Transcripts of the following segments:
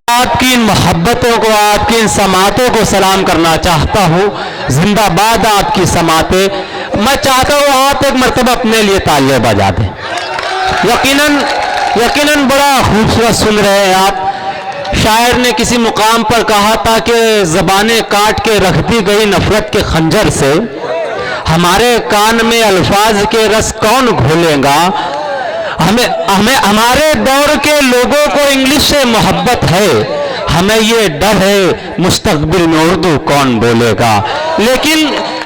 آپ کی ان محبتوں کو، آپ کی ان سماعتوں کو سلام کرنا چاہتا ہوں۔ زندہ باد آپ کی سماعتیں۔ میں چاہتا ہوں آپ ایک مرتبہ اپنے لیے تالیاں بجا دیں۔ یقیناً بڑا خوبصورت سن رہے ہیں آپ۔ شاعر نے کسی مقام پر کہا تھا کہ زبانیں کاٹ کے رکھ دی گئی نفرت کے خنجر سے، ہمارے کان میں الفاظ کے رس کون گھولے گا؟ ہمارے دور کے لوگوں کو انگلش سے محبت ہے، ہمیں یہ ڈر ہے مستقبل میں اردو کون بولے گا۔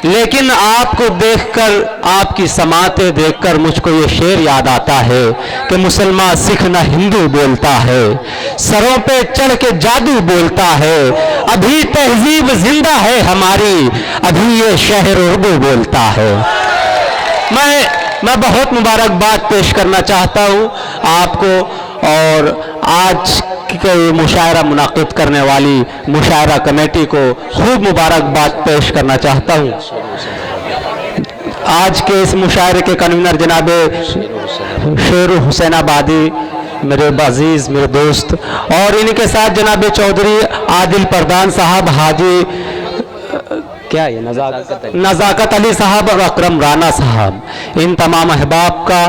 لیکن آپ کو دیکھ کر، آپ کی سماعتیں دیکھ کر مجھ کو یہ شعر یاد آتا ہے کہ مسلمان سکھ نہ ہندو بولتا ہے، سروں پہ چڑھ کے جادو بولتا ہے، ابھی تہذیب زندہ ہے ہماری، ابھی یہ شہر اردو بولتا ہے۔ میں بہت مبارکباد پیش کرنا چاہتا ہوں آپ کو، اور آج کے مشاعرہ منعقد کرنے والی مشاعرہ کمیٹی کو خوب مبارکباد پیش کرنا چاہتا ہوں۔ آج کے اس مشاعرے کے کنوینر جناب شیر حسین آبادی، میرے عزیز، میرے دوست، اور ان کے ساتھ جناب چودھری عادل پردان صاحب، حاجی کیا یہ نزاکت علی صاحب اور اکرم رانا صاحب، ان تمام احباب کا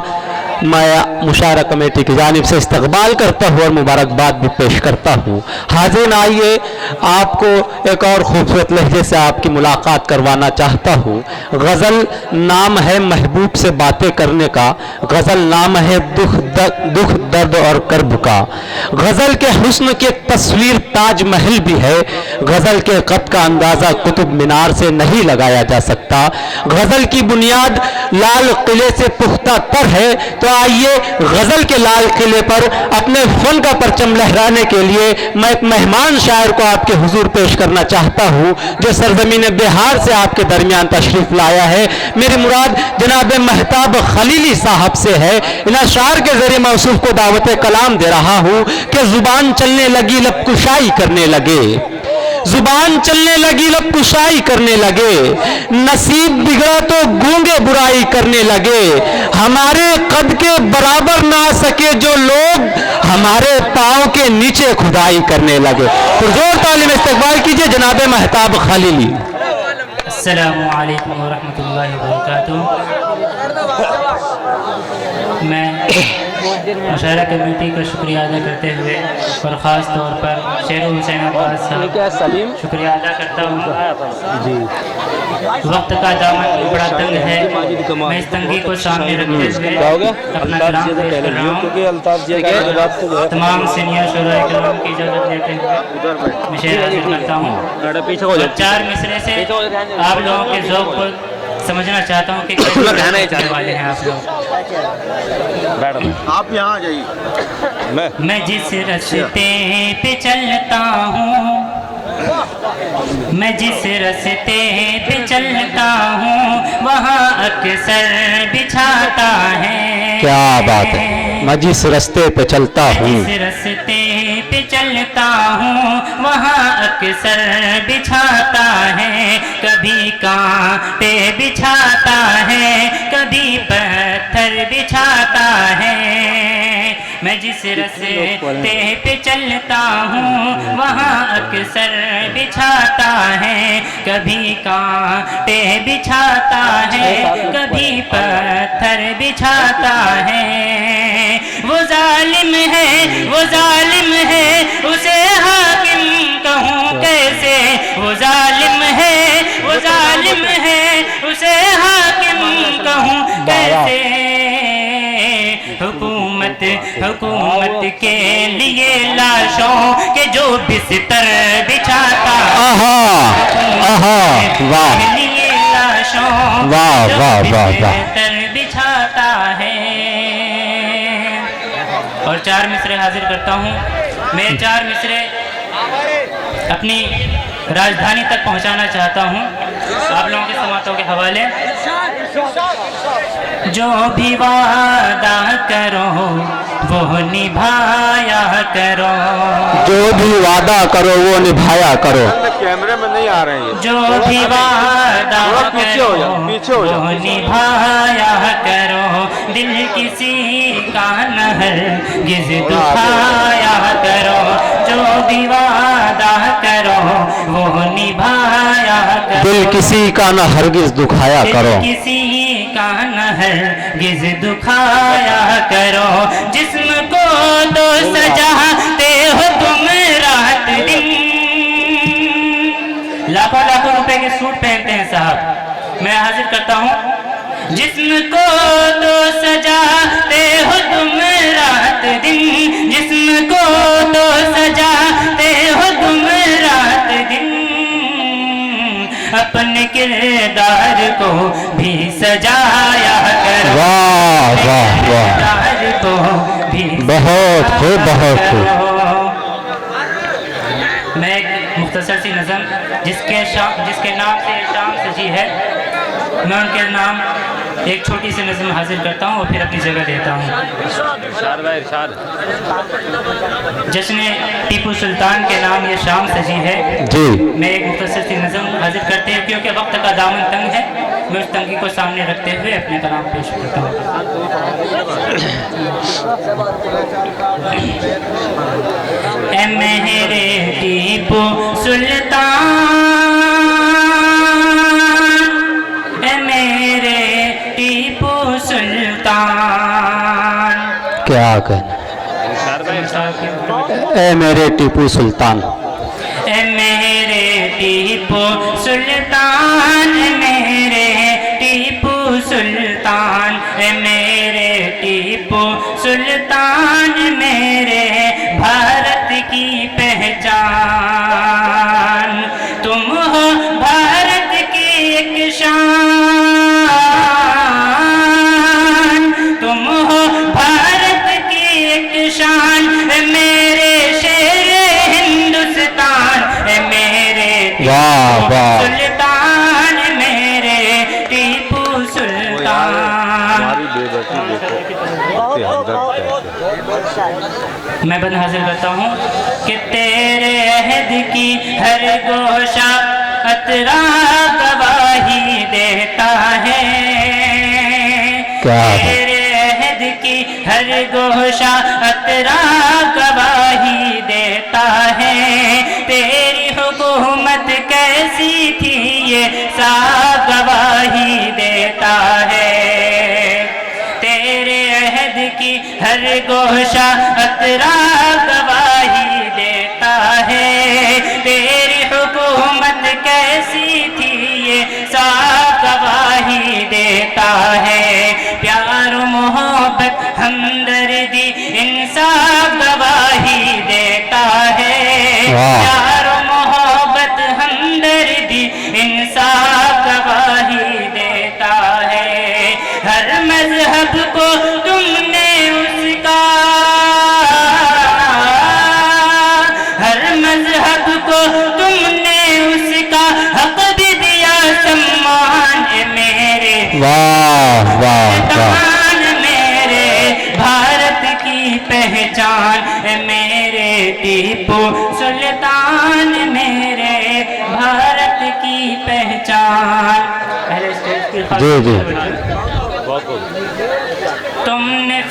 میں مشاعرہ کمیٹی کی جانب سے استقبال کرتا ہوں اور مبارکباد بھی پیش کرتا ہوں۔ حاضرین، آئیے آپ کو ایک اور خوبصورت لہجے سے آپ کی ملاقات کروانا چاہتا ہوں۔ غزل نام ہے محبوب سے باتیں کرنے کا، غزل نام ہے دکھ درد اور کرب کا، غزل کے حسن کی تصویر تاج محل بھی ہے، غزل کے قد کا اندازہ قطب مینار سے نہیں لگایا جا سکتا، غزل کی بنیاد لال قلعے سے پختہ تر ہے۔ تو آئیے غزل کے لال قلعے پر اپنے فن کا پرچم لہرانے کے لیے میں ایک مہمان شاعر کو آپ کے حضور پیش کرنا چاہتا ہوں جو سرزمین بہار سے آپ کے درمیان تشریف لایا ہے۔ میری مراد جناب مہتاب خلیلی صاحب سے ہے۔ ان اشعار کے ذریعے موصوف کو دعوت کلام دے رہا ہوں کہ زبان چلنے لگی لب کشائی کرنے لگے، زبان چلنے لگی لب کشائی کرنے لگے، نصیب بگڑا تو گونگے برائی کرنے لگے، ہمارے قد کے برابر نہ آ سکے جو لوگ ہمارے پاؤں کے نیچے کھدائی کرنے لگے۔ پرزور تعلیم استقبال کیجئے جناب مہتاب خلیلی۔ السلام علیکم ورحمۃ اللہ وبرکاتہ۔ میں مشاعرہ کمیٹی کا شکریہ ادا کرتے ہوئے اور خاص طور پر شیر حسین عباس صاحب شکریہ ادا کرتا ہوں۔ وقت کا دامن بڑا تنگ ہے، میں اس تنگی کو سامنے رکھتے ہوئے اپنا کلام پیش کر رہا ہوں۔ تمام سینئر شعراء کرام کی اجازت لیتے ہوئے میں شعر حاضر کرتا ہوں۔ 4 مصرے سے آپ لوگوں کے ذوق کو سمجھنا چاہتا ہوں کہ کہنے والے ہیں آپ لوگ۔ آپ یہاں جائیے۔ میں جس رستے پہ چلتا ہوں، میں جس رستے پہ چلتا ہوں وہاں اکثر بچھاتا ہے۔ کیا بات ہے، میں جس رستے پہ چلتا ہوں، جس رستے پہ چلتا ہوں وہاں اکثر بچھاتا ہے، کبھی کانٹے بچھاتا ہے، کبھی پتھر بچھاتا ہے۔ میں جس رستے پہ چلتا ہوں وہاں اکثر بچھاتا ہے، کبھی کانٹے بچھاتا ہے، کبھی پتھر بچھاتا ہے۔ وہ ظالم ہے، وہ ظالم ہے، اسے حاکم کہوں کیسے؟ وہ ظالم ہے، وہ ظالم ہے، اسے حاکم کہوں کیسے؟ حکومت حکومت کے لیے لاشوں کے جو بستر بچھاتا واہ لیے لاشوں واہ جو واہ واہ واہ بستر بچھاتا ہے. اور 4 مصرے حاضر کرتا ہوں. میں 4 مصرے اپنی راجدھانی تک پہنچانا چاہتا ہوں آپ لوگوں کے سماعتوں کے حوالے. جو بھی وعدہ کرو وہ نبھایا کرو, جو بھی وعدہ کرو وہ نبھایا کرو, کیمرے میں نہیں آ رہے ہیں. جو بھی وعدہ کرو وہ نبھایا کرو, دل کسی کا نہ ہرگز دکھایا کرو. جو بھی وعدہ کرو وہ نبھایا کرو, دل کسی کا نہ ہرگز دکھایا کرو, کسی کا نہ ہرگز دکھایا کرو. جسم کو تو سجاتے ہو تم رات دن, لاکھوں لاکھوں روپے کے سوٹ پہنتے ہیں صاحب. میں حاضر کرتا ہوں. جسم کو تو سجاتے ہو تم رات دن, جسم کو تو سجاتے ہو تم رات دن, اپنے کردار کو بھی سجایا کرو. واہ واہ واہ, کردار کو بھی بہت خوب بہت خوب. میں ایک مختصر سی نظم جس کے نام سے شام سجی ہے, میں ان کے نام ایک چھوٹی سی نظم حاضر کرتا ہوں اور پھر اپنی جگہ دیتا ہوں. جشن ٹیپو سلطان کے نام یہ شام سجی ہے. جی میں ایک مختصر سی نظم حاضر کرتے ہیں کیونکہ وقت کا دامن تنگ ہے. میں اس تنگی کو سامنے رکھتے ہوئے اپنے کلام پیش کرتا ہوں. اے میرے ٹیپو سلطان, اے میرے ٹیپو سلطان, کیا کہنا, اے میرے ٹیپو سلطان, اے میرے ٹیپو سلطان, اے میرے ٹیپو سلطان, اے میرے ٹیپو سلطان, میرے بھارت کی پہچان. تم ہو بھارت کی ایک شان, تم ہو بھارت کی ایک شان, میرے شیر ہندوستان, میرے واہ واہ, سلطان, میرے ٹیپو سلطان. میں بند حاضر کرتا ہوں کہ تیرے عہد کی ہر گوشہ اطرا گواہی دیتا ہے, تیرے عہد کی ہر گوشہ اطرا گواہی دیتا ہے. تیری حکومت کیسی تھی یہ سب گواہی دیتا ہے, تیرے عہد کی ہر گوشہ اطرا گواہی دیتا ہے. تیری حکومت کیسی تھی یہ سب گواہی دیتا ہے. پیار و محبت ہمدردی انصاف گواہی دیتا ہے, پیار و محبت ہمدردی انصاف گواہی دیتا ہے. ہر مذہب کو تم نے اس کا, ہر مذہب کو تم نے اس کا حق بھی دیا سمان. میرے واہ واہ واہ, میرے بھارت کی پہچان, میرے ٹیپو سلطان, میرے بھارت کی پہچان. جی جی, تم نے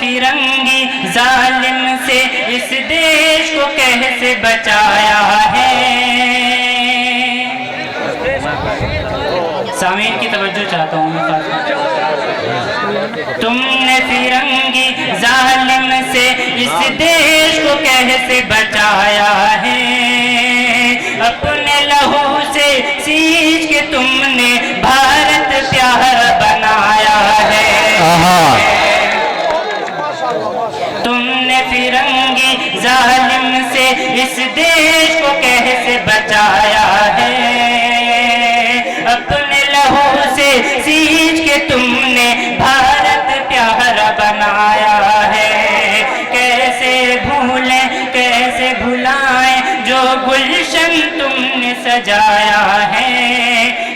فرنگی ظالم سے اس دیش کو کیسے بچایا ہے. سامعین کی توجہ چاہتا ہوں. تم نے فرنگی ظالم سے اس دیش کو کیسے بچایا ہے, اپنے لہو سے سینچ کے تم نے بھارت پیارا بنایا ہے. اس دیش کو کیسے بچایا ہے، اپنے لہو سے سینچ کے تم نے بھارت پیارا بنایا ہے، کیسے بھولیں کیسے بھلائیں جو گلشن تم نے سجایا ہے،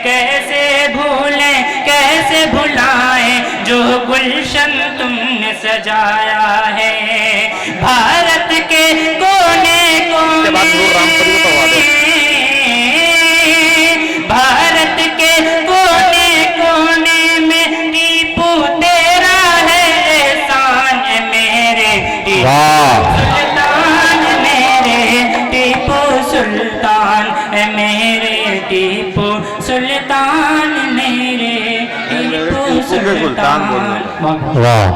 کیسے بھولیں کیسے بھلائیں جو گلشن تم نے سجایا ہے، بھارت کے کونے کونے بھارت کے کونے کونے میں ٹیپو تیرا ہے احسان میرے سلطان، میرے ٹیپو سلطان، میرے ٹیپو سلطان، میرے ٹیپو سلطان۔ واہ،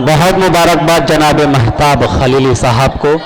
بہت مبارکباد جناب مہتاب خلیلی صاحب کو۔